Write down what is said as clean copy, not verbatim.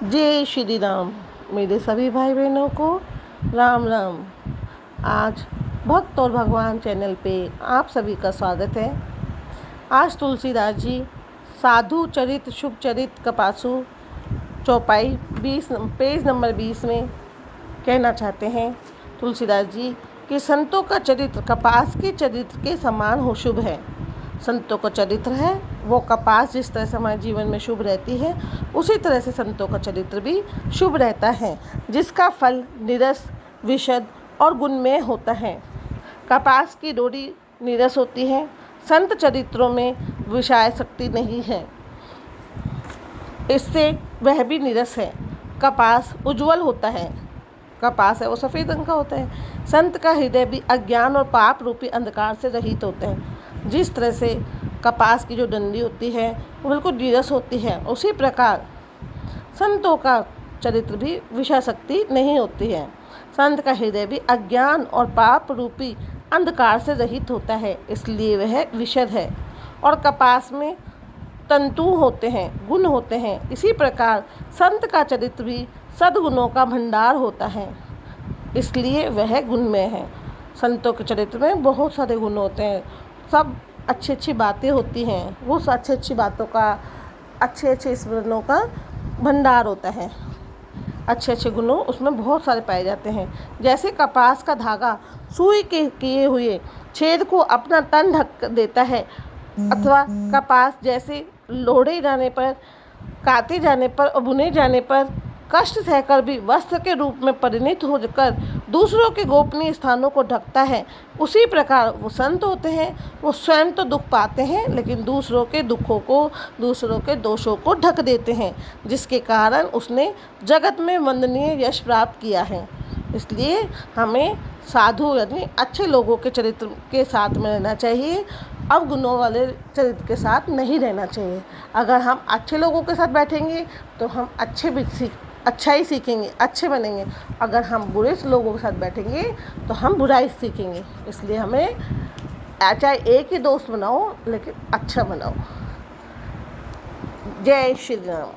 जय श्री राम। मेरे सभी भाई बहनों को राम राम। आज भक्त और भगवान चैनल पे आप सभी का स्वागत है। आज तुलसीदास जी साधु चरित शुभ चरित कपासु चौपाई 20 पेज नंबर 20 में कहना चाहते हैं तुलसीदास जी कि संतों का चरित्र कपास के चरित्र के समान हो शुभ है। संतों का चरित्र है वो कपास जिस तरह से हमारे जीवन में शुभ रहती है, उसी तरह से संतों का चरित्र भी शुभ रहता है, जिसका फल निरस विशद और गुणमय होता है। कपास की डोरी निरस होती है, संत चरित्रों में विषय शक्ति नहीं है, इससे वह भी निरस है। कपास उज्जवल होता है, कपास है वो सफ़ेद रंग का होता है। संत का हृदय भी अज्ञान और पाप रूपी अंधकार से रहित होते हैं। जिस तरह से कपास की जो डंडी होती है वो बिल्कुल नीरस होती है, उसी प्रकार संतों का चरित्र भी विषय शक्ति नहीं होती है। संत का हृदय भी अज्ञान और पाप रूपी अंधकार से रहित होता है, इसलिए वह विशद है। और कपास में तंतु होते हैं, गुण होते हैं, इसी प्रकार संत का चरित्र भी सद्गुणों का भंडार होता है, इसलिए वह गुणमय है। संतों के चरित्र में बहुत सारे गुण होते हैं, सब अच्छी अच्छी बातें होती हैं, वो अच्छी अच्छी बातों का अच्छे स्मरणों का भंडार होता है। अच्छे अच्छे गुणों उसमें बहुत सारे पाए जाते हैं। जैसे कपास का धागा सुई के किए हुए छेद को अपना तन ढक देता है, अथवा कपास जैसे लोढ़े जाने पर, काटे जाने पर और बुने जाने पर कष्ट सहकर भी वस्त्र के रूप में परिणत होकर दूसरों के गोपनीय स्थानों को ढकता है, उसी प्रकार वो संत होते हैं। वो स्वयं तो दुख पाते हैं, लेकिन दूसरों के दुखों को, दूसरों के दोषों को ढक देते हैं, जिसके कारण उसने जगत में वंदनीय यश प्राप्त किया है। इसलिए हमें साधु यानी अच्छे लोगों के चरित्र के साथ में रहना चाहिए, अवगुणों वाले चरित्र के साथ नहीं रहना चाहिए। अगर हम अच्छे लोगों के साथ बैठेंगे तो हम अच्छा ही सीखेंगे, अच्छे बनेंगे। अगर हम बुरे लोगों के साथ बैठेंगे तो हम बुराई सीखेंगे। इसलिए हमें चाहे एक ही दोस्त बनाओ, लेकिन अच्छा बनाओ। जय श्री राम।